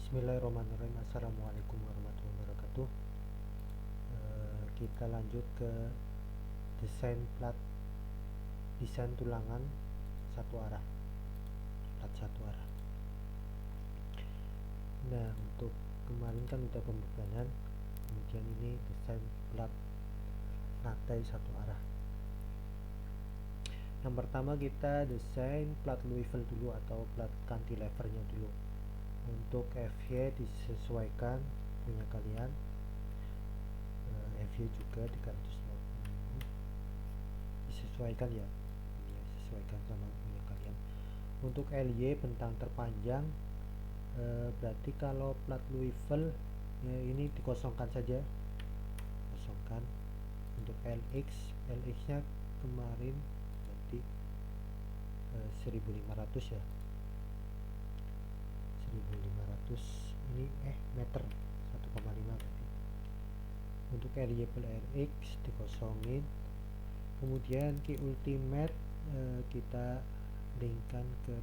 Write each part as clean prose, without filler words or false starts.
Bismillahirrahmanirrahim. Assalamualaikum warahmatullahi wabarakatuh. Kita lanjut ke desain tulangan satu arah, plat satu arah. Nah, untuk kemarin kan udah pembebanan, kemudian ini desain plat rantai satu arah. Yang pertama kita desain plat Louisville dulu atau plat cantilevernya dulu. Untuk FY disesuaikan punya kalian, FY juga 350 disesuaikan ya, sesuaikan sama punya kalian. Untuk LY bentang terpanjang, berarti kalau plat Louisville ya, ini dikosongkan saja, kosongkan. Untuk LX nya kemarin berarti 1500 ya, 1500 ini meter 1,5 berarti. Untuk variable RX dikosongin, kemudian key ultimate kita linkkan ke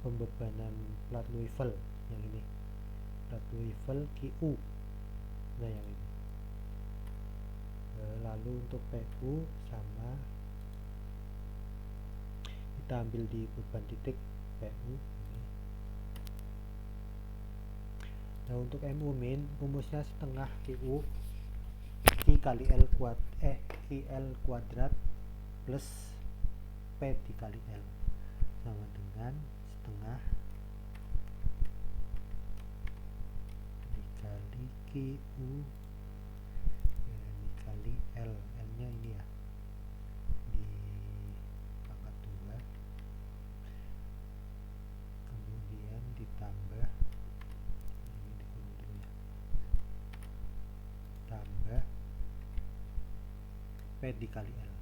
pembebanan plat Louisville yang ini, plat Louisville QU, nah yang ini. Lalu untuk PU sama, kita ambil di beban titik PU ini. Nah, untuk MU min rumusnya setengah QU Q kali L kuadrat plus P dikali L sama dengan setengah dikali QU dikali L nya ini ya, di pangkat 2, kemudian ditambah ini dikurung dulu ya, tambah P dikali L,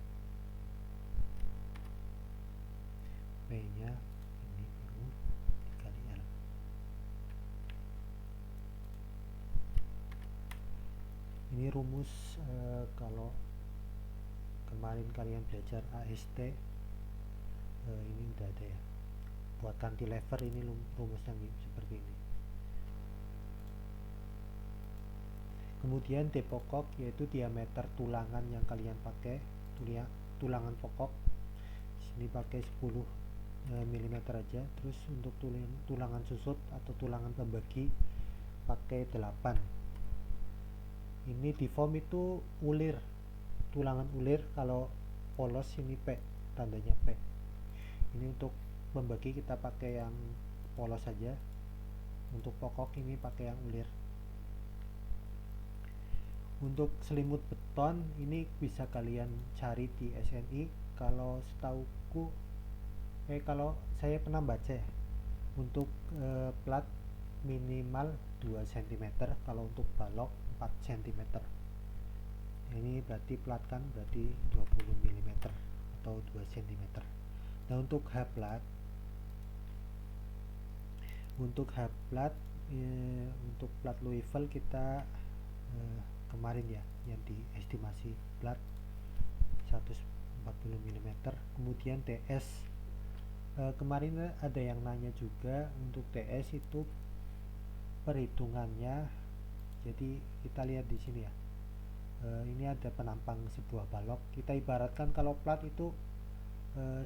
P nya ini U dikali L. Ini rumus kalau kemarin kalian belajar AST, ini udah ada ya. Buat cantilever ini rumusnya seperti ini. Kemudian D pokok yaitu diameter tulangan yang kalian pakai, tulangan pokok. Sini pakai 10 mm aja. Terus untuk tulangan susut atau tulangan pembagi pakai 8. Ini di form itu ulir, tulangan ulir. Kalau polos ini P, tandanya P. Ini untuk pembagi kita pakai yang polos saja. Untuk pokok ini pakai yang ulir. Untuk selimut beton ini bisa kalian cari di SNI. Kalau setauku kalau saya pernah baca ya, untuk plat minimal 2 cm, kalau untuk balok 4 cm. Ini berarti plat kan berarti 20 mm atau 2 cm. Nah, untuk H plat, untuk Louisville kita kemarin ya yang diestimasi plat 140 mm. Kemudian TS kemarin ada yang nanya juga, untuk TS itu perhitungannya. Jadi kita lihat di sini ya, ini ada penampang sebuah balok. Kita ibaratkan kalau plat itu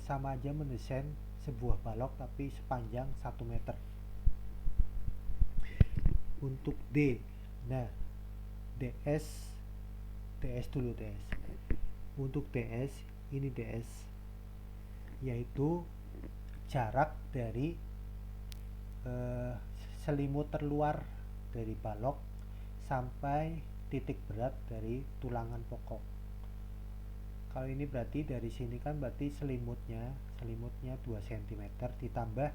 sama aja mendesain sebuah balok tapi sepanjang 1 meter. Untuk D, nah DS dulu. Untuk DS ini DS yaitu jarak dari selimut terluar dari balok sampai titik berat dari tulangan pokok. Kalau ini berarti dari sini kan berarti selimutnya 2 cm ditambah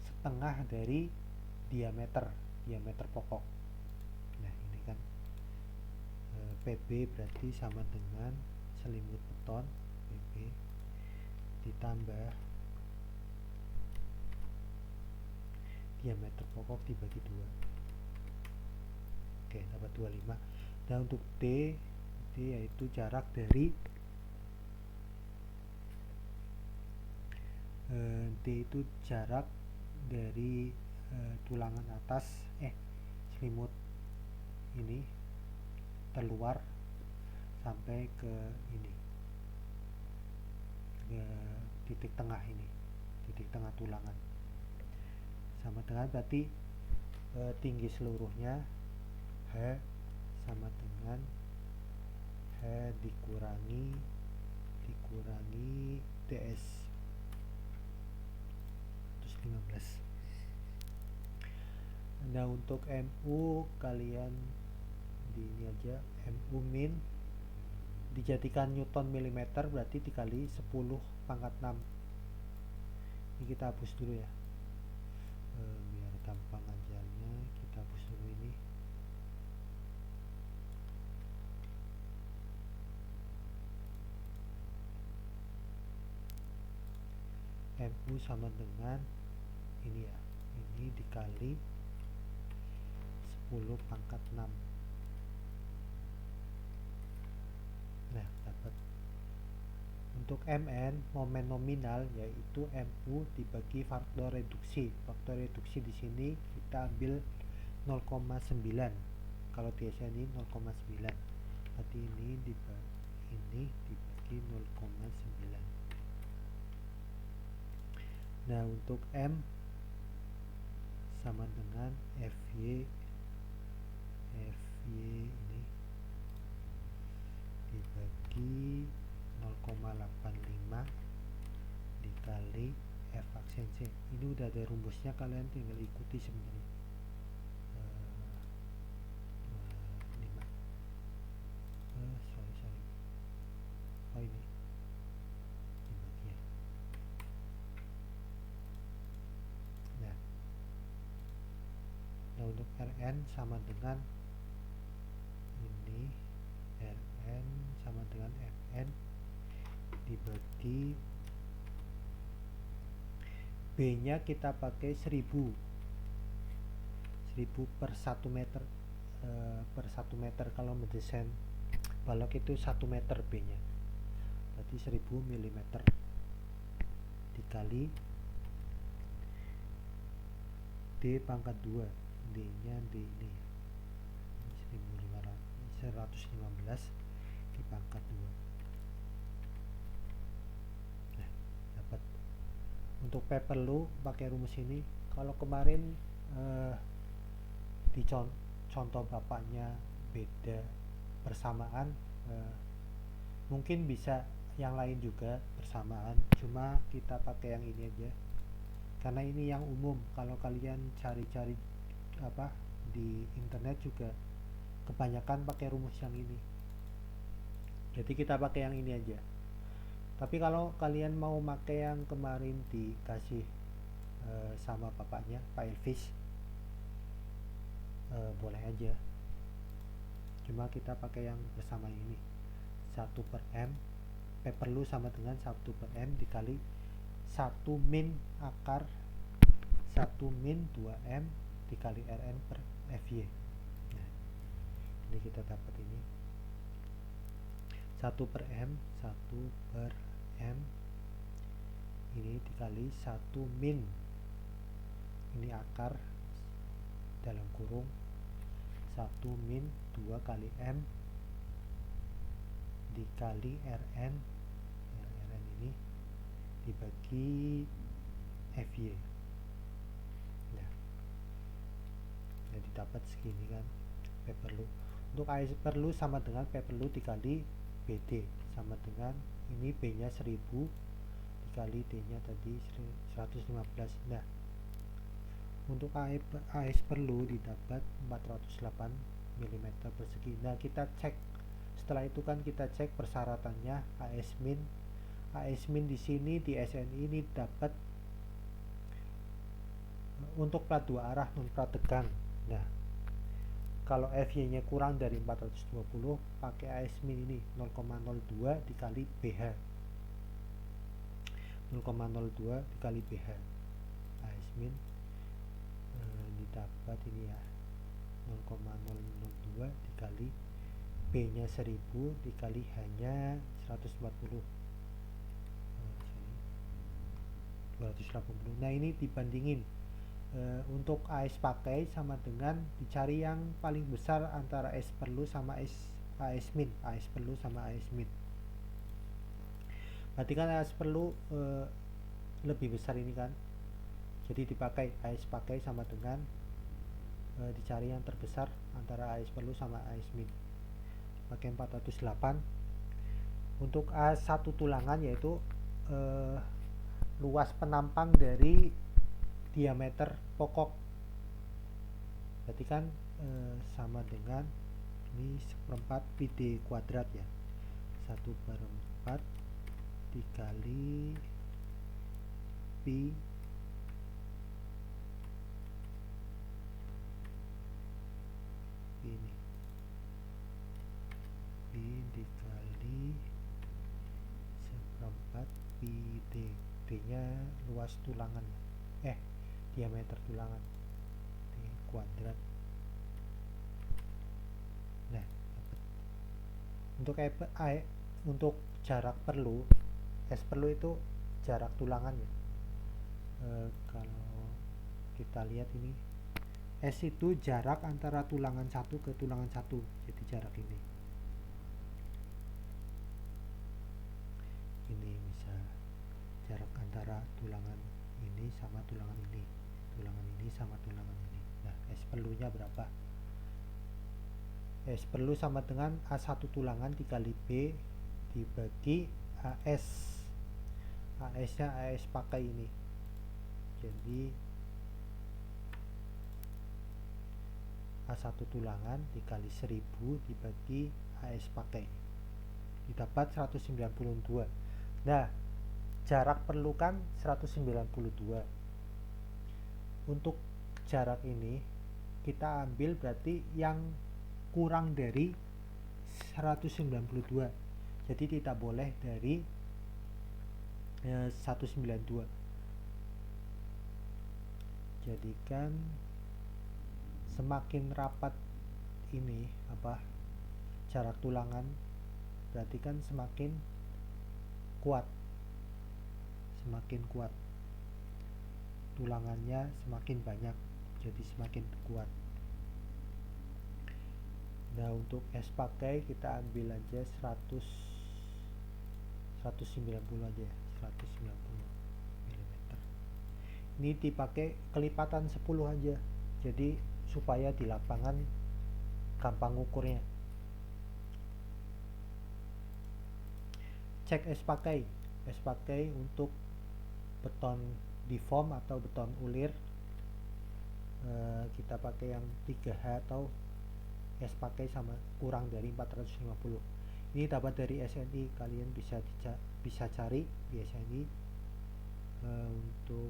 setengah dari diameter pokok. Nah, ini kan PB berarti sama dengan selimut beton PB ditambah diameter pokok dibagi 2. Oke, dapat 25. Nah, untuk D yaitu jarak dari D itu jarak dari tulangan atas selimut ini terluar sampai ke ini, ke titik tengah ini, titik tengah tulangan, sama dengan berarti tinggi seluruhnya H sama dengan H dikurangi DS 115. Nah untuk MU kalian di ini aja, MU min dijadikan Newton milimeter berarti dikali 10 pangkat 6. Ini kita hapus dulu ya, biar gampang ajarnya. Kita hapus dulu ini. MU sama dengan ini ya, ini dikali 10 pangkat 6. Nah dapat. Untuk MN momen nominal yaitu MU dibagi faktor reduksi. Faktor reduksi di sini kita ambil 0,9. Kalau di SN ini 0,9. Berarti ini dibagi 0,9. Nah untuk M sama dengan FY ini dibagi 0,85 dikali F aksen C. Ini udah ada rumusnya, kalian tinggal ikuti sebenarnya. 25 sorry oh ini dibagi ya. Nah untuk Rn sama dengan ini, Rn sama dengan Fn dibagi B nya kita pakai 1000 per 1 meter per 1 meter. Kalau mendesain balok itu 1 meter B nya, berarti 1000 mm dikali D pangkat 2. D nya D ini 115 di pangkat 2. Nah dapat. Untuk paper law pakai rumus ini. Kalau kemarin di contoh bapaknya beda persamaan, mungkin bisa yang lain juga persamaan, cuma kita pakai yang ini aja karena ini yang umum. Kalau kalian cari-cari di internet juga kebanyakan pakai rumus yang ini, jadi kita pakai yang ini aja. Tapi kalau kalian mau pakai yang kemarin dikasih sama bapaknya Pak Elvis, boleh aja, cuma kita pakai yang bersama ini 1/m. Paper law sama dengan 1/m dikali 1 min akar 1 min 2m dikali Rn per Fy. Nah ini kita dapat ini 1/m ini dikali 1 min, ini akar dalam kurung 1 min 2 kali m dikali Rn ini dibagi Fy. Nah jadi dapat segini kan paper law. Untuk AS per law sama dengan paper law dikali BD sama dengan ini B nya 1000 dikali D nya tadi 115. Nah untuk AS per law didapat 408 mm persegi. Nah kita cek, setelah itu kan kita cek persyaratannya AS min di sini di SNI ini dapat untuk plat 2 arah non plat tegang. Nah kalau Fy nya kurang dari 420 pakai AS min ini 0,02 dikali BH, 0,02 dikali BH AS min didapat ini ya 0,002 dikali B nya 1000 dikali H nya 280. Nah ini dibandingin untuk AS pakai sama dengan dicari yang paling besar antara AS perlu sama AS min. AS perlu sama AS min. Berarti kan AS perlu lebih besar ini kan. Jadi dipakai AS pakai sama dengan dicari yang terbesar antara AS perlu sama AS min. Pakai 408. Untuk AS1 tulangan yaitu luas penampang dari diameter pokok. Berarti kan sama dengan ini 1/4 PD kuadrat ya. 1/4 dikali pi ini pi dikali 1/4 pi d. D nya luas tulangan, diameter tulangan, d kuadrat. Nah, untuk jarak perlu, S perlu itu jarak tulangan ya. Kalau kita lihat ini, S itu jarak antara tulangan satu ke tulangan satu, jadi jarak ini bisa jarak antara tulangan ini sama tulangan ini, tulangan ini sama tulangan ini. Nah, S perlunya berapa? S perlu sama dengan A1 tulangan dikali B dibagi AS. AS nya AS pakai ini, jadi A1 tulangan dikali 1000 dibagi AS pakai, didapat 192. Nah, jarak perlu kan 192. Untuk jarak ini kita ambil berarti yang kurang dari 192. Jadi tidak boleh dari 192. Jadikan semakin rapat ini jarak tulangan, berarti kan semakin kuat tulangannya, semakin banyak, jadi semakin kuat. Nah, untuk S pakai kita ambil aja 190 aja, 190 mm. Ini dipakai kelipatan 10 aja, jadi supaya di lapangan gampang ukurnya. Cek S pakai untuk beton deform atau beton ulir, kita pakai yang 3H atau S pakai sama kurang dari 450. Ini dapat dari SNI, kalian bisa cari di SNI. Untuk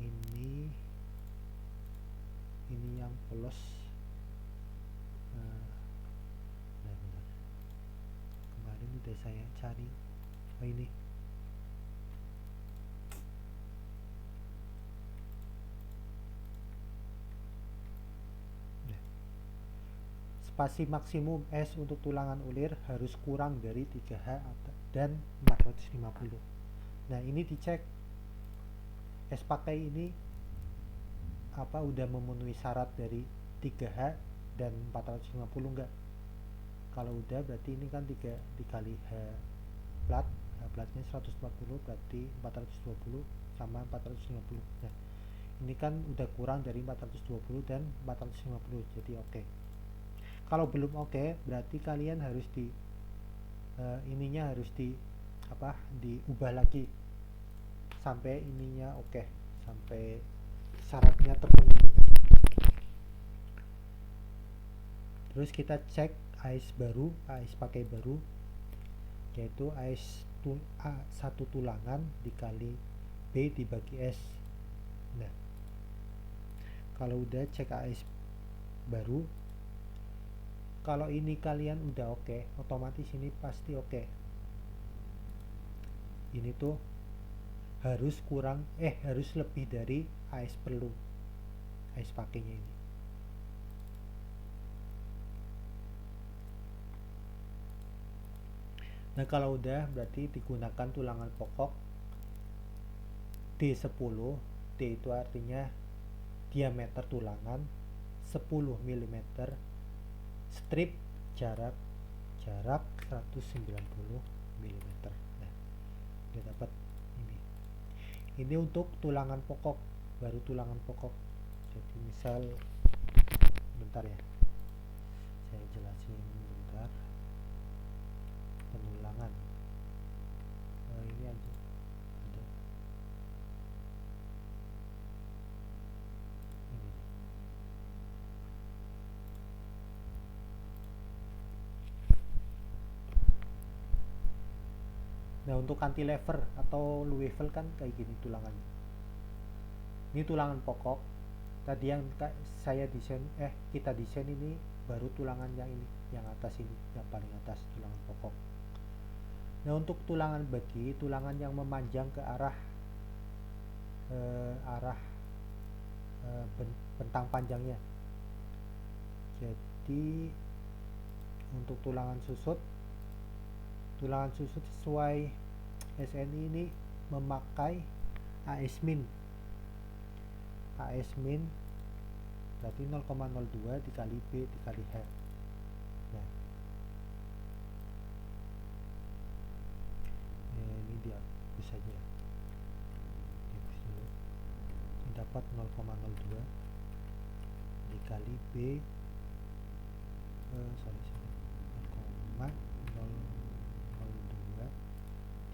ini yang polos, benar. Kemarin udah saya cari. Ini spasi maksimum S untuk tulangan ulir harus kurang dari 3H dan 450. Nah, ini dicek S pakai ini udah memenuhi syarat dari 3H dan 450 enggak. Kalau udah berarti ini kan 3 dikali H plat, platnya 140, berarti 420 sama 450. Nah, ini kan udah kurang dari 420 dan 450, jadi oke. Kalau belum oke, berarti kalian harus ininya harus diubah lagi sampai ininya oke, sampai syaratnya terpenuhi. Terus kita cek AS pakai baru, yaitu A1 tulangan dikali B dibagi S. Nah, kalau udah cek AS baru, kalau ini kalian udah oke, otomatis ini pasti oke. Ini tuh harus lebih dari AS perlu, AS pakainya ini. Nah, kalau udah berarti digunakan tulangan pokok D10. D itu artinya diameter tulangan 10 mm, strip jarak 190 mm. Nah, udah dapat ini untuk tulangan pokok, baru tulangan pokok. Jadi misal bentar ya, saya jelasin bentar. Penulangan ini aja ada ini. Nah, untuk cantilever atau Louisville kan kayak gini tulangannya. Ini tulangan pokok. Tadi yang saya desain, kita desain ini baru tulangan yang ini, yang atas ini, yang paling atas tulangan pokok. Nah, untuk tulangan bagi, tulangan yang memanjang ke arah bentang panjangnya. Jadi untuk tulangan susut sesuai SNI ini memakai AS min berarti 0,02 dikali B dikali H. Nah, ini dia bisa aja dihapus dulu. Ini dapat 0,02 dikali B 0,02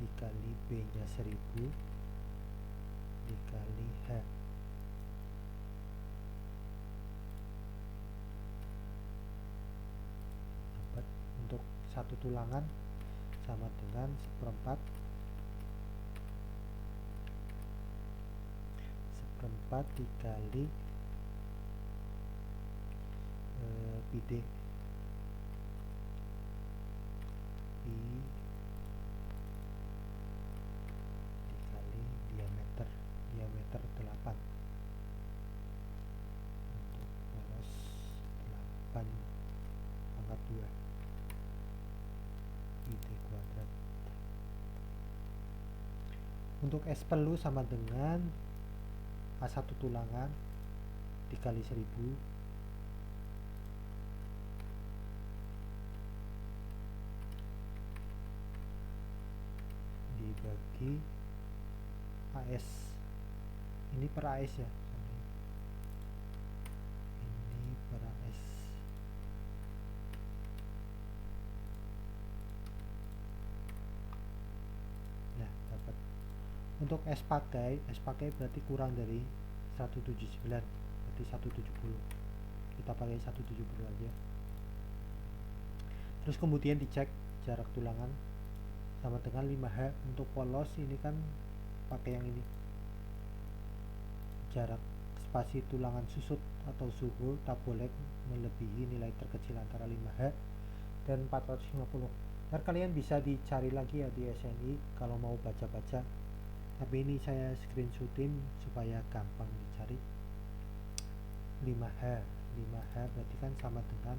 dikali B nya 1000 dikali H. Dapat untuk satu tulangan sama dengan 1/4 dikali PD dikali diameter 8 untuk polos 8/2 PD kuadrat. Untuk S perlu sama dengan A1 tulangan dikali 1000 dibagi AS. Ini per AS ya, ini per AS. Nah, dapat. Untuk S pakai berarti kurang dari 179, berarti 170. Kita pakai 170 aja. Terus kemudian dicek jarak tulangan sama dengan 5H. Untuk polos ini kan pakai yang ini, jarak spasi tulangan susut atau suhu tak boleh melebihi nilai terkecil antara 5H dan 450. Ntar kalian bisa dicari lagi ya di SNI kalau mau baca-baca, tapi ini saya screenshotin supaya gampang dicari. 5H berarti kan sama dengan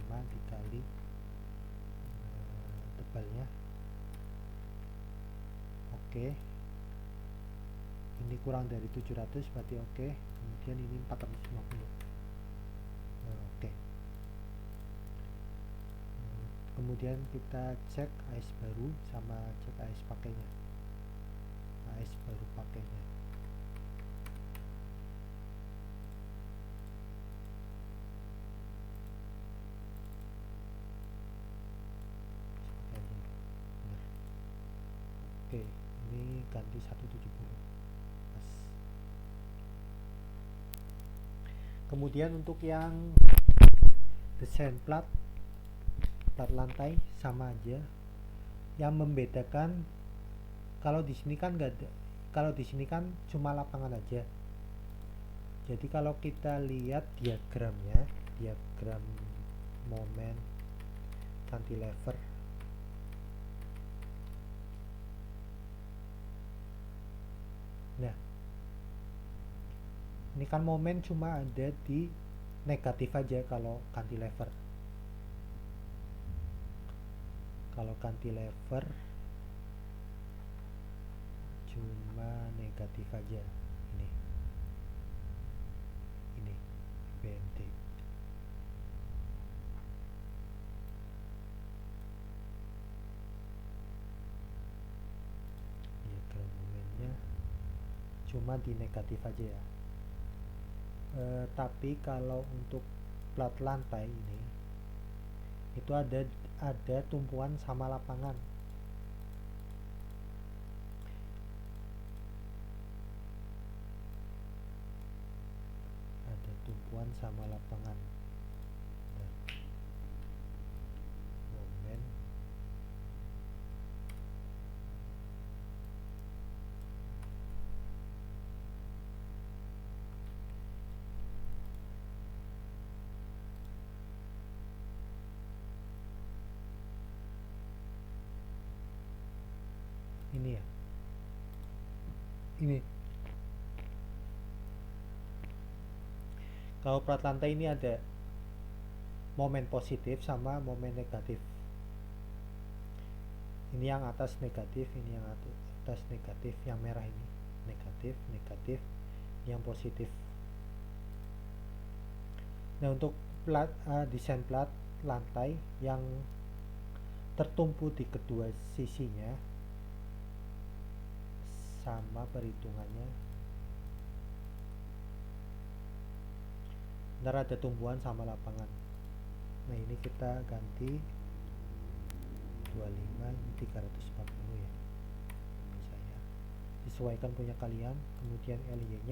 5 dikali tebalnya. Oke, ini kurang dari 700 berarti oke. Kemudian ini 450. Oke. Kemudian kita cek AS baru sama cek AS pakainya. AS baru pakainya. Oke, ini ganti 170. Pas. Kemudian untuk yang desain plat lantai sama aja. Yang membedakan kalau di sini kan enggak ada, kalau di sini kan cuma lapangan aja. Jadi kalau kita lihat diagramnya, diagram momen cantilever, nah ini kan momen cuma ada di negatif aja kalau cantilever. Kalau cantilever cuma negatif aja ini. pendek. Diagram momennya cuma di negatif aja ya. Tapi kalau untuk plat lantai ini itu ada tumpuan sama lapangan. Ada tumpuan sama lapangan. Nah, momen ini ya, ini kalau plat lantai ini ada momen positif sama momen negatif. Ini yang atas negatif, ini yang atas negatif, yang merah ini negatif, negatif, yang positif. Nah, untuk desain plat lantai yang tertumpu di kedua sisinya sama perhitungannya. Ntar ada tumpuan sama lapangan. Nah, ini kita ganti 25, ini 340 ya. Misalnya sesuaikan punya kalian. Kemudian LY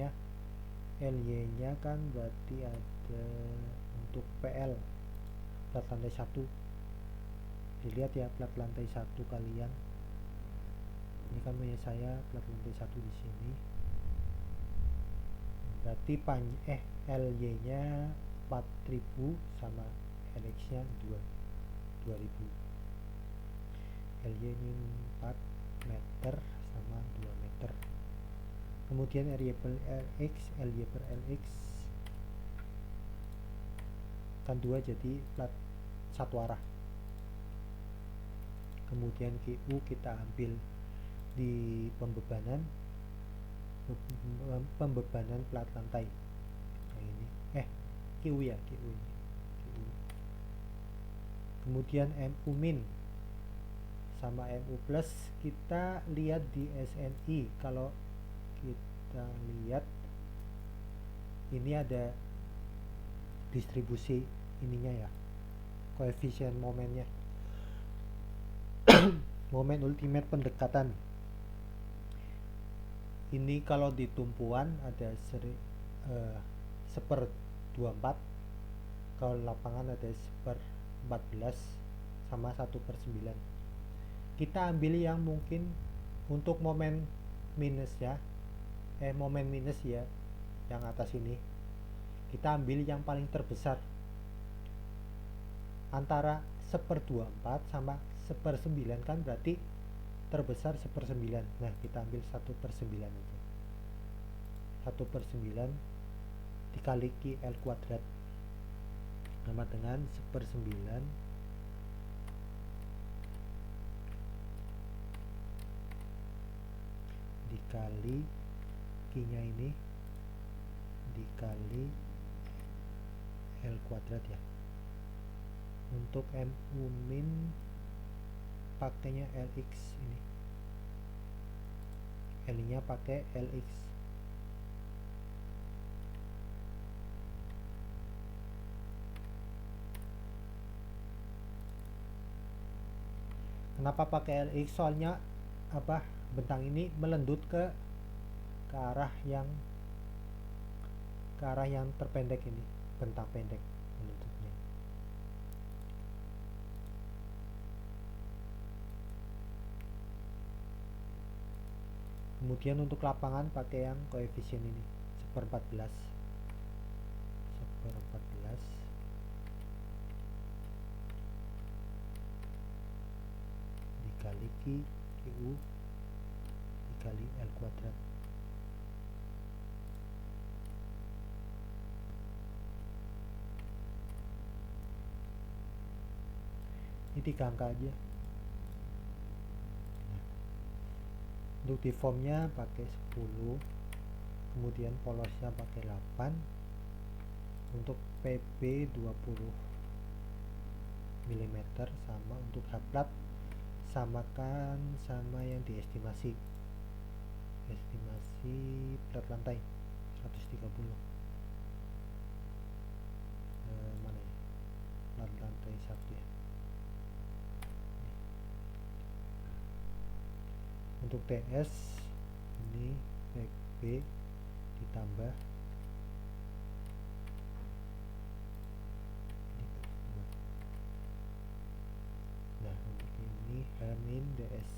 nya kan berarti ada untuk PL plat lantai 1. Dilihat ya plat lantai 1 kalian. Ini kan punya saya plat lantai 1 di sini. Berarti LY nya 4000 sama LX nya 2000. LY ini 4 meter sama 2 meter. Kemudian LY per LX kan 2, jadi plat satu arah. Kemudian QU kita ambil di pembebanan plat lantai. Nah, ini QU ya, QU ini. QU. Kemudian MU min sama MU plus kita lihat di SNI. Kalau kita lihat ini ada distribusi ininya ya, koefisien momennya. Momen ultimate pendekatan ini kalau di tumpuan ada 1/24, kalau lapangan ada 1/14 sama 1/9. Kita ambil yang mungkin untuk momen minus ya, momen minus ya, yang atas ini kita ambil yang paling terbesar antara 1/24 sama 1/9, kan berarti terbesar 1/9. Nah, kita ambil 1/9 itu. 1/9 dikali QL kuadrat sama dengan 1/9 dikali Q nya ini dikali L kuadrat ya. Untuk MU min pakainya LX ini, L nya pakai LX. Kenapa pakai LX? Soalnya bentang ini melendut ke arah yang terpendek ini, bentang pendek melendutnya. Kemudian untuk lapangan pakai yang koefisien ini 1/14 dikali QU dikali L kuadrat. Ini 3 angka aja. Untuk deformnya pakai 10, kemudian polosnya pakai 8, untuk PB 20 mm, sama untuk H plat samakan sama yang diestimasi plat lantai 130. Mana ya, plat lantai 1 ya. Untuk TS ini PB ditambah ini. Nah untuk ini H- DS.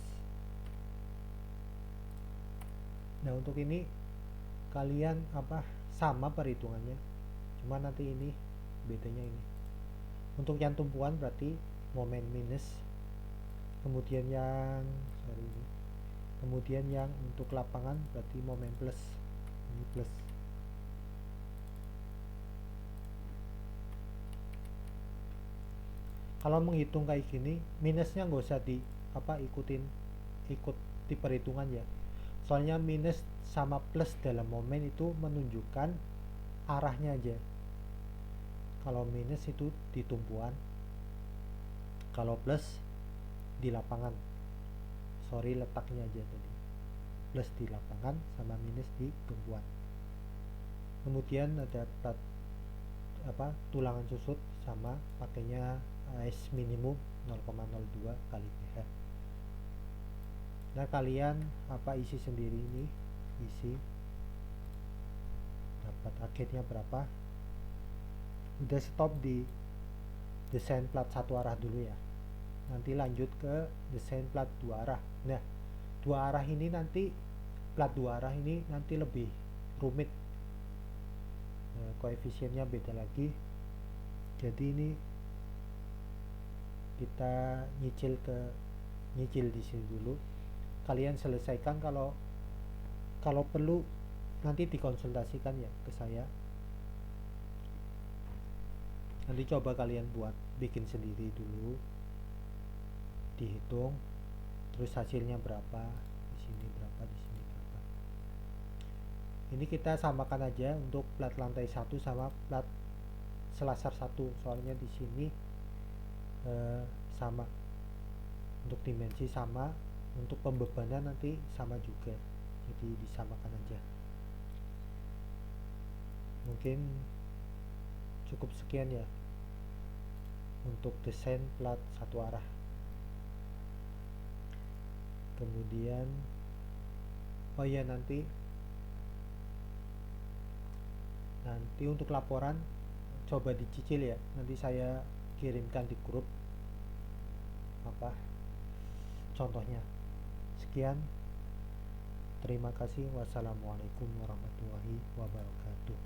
Nah untuk ini kalian sama perhitungannya, cuma nanti ini bedanya ini. Untuk yang tumpuan berarti momen minus, kemudian yang untuk lapangan berarti momen plus, ini plus. Kalau menghitung kayak gini minusnya nggak usah ikut di perhitungan ya, soalnya minus sama plus dalam momen itu menunjukkan arahnya aja. Kalau minus itu di tumpuan, kalau plus di lapangan. Letaknya aja tadi, plus di lapangan sama minus di tumpuan. Kemudian ada tulangan susut sama pakainya AS minimum 0,02 kali PH. Nah kalian isi sendiri ini, isi dapat akhirnya berapa. Udah stop di desain plat satu arah dulu ya, nanti lanjut ke desain plat dua arah. Nah dua arah ini nanti, plat dua arah ini nanti lebih rumit, koefisiennya beda lagi. Jadi ini kita nyicil di sini dulu. Kalian selesaikan, kalau perlu nanti dikonsultasikan ya ke saya. Nanti coba kalian bikin sendiri dulu, dihitung, terus hasilnya berapa, di sini berapa, di sini berapa. Ini kita samakan aja untuk plat lantai 1 sama plat selasar 1, soalnya di sini sama, untuk dimensi sama, untuk pembebanan nanti sama juga, jadi disamakan aja. Mungkin cukup sekian ya untuk desain plat satu arah. Kemudian nanti untuk laporan coba dicicil ya, nanti saya kirimkan di grup contohnya. Sekian, terima kasih. Wassalamualaikum warahmatullahi wabarakatuh.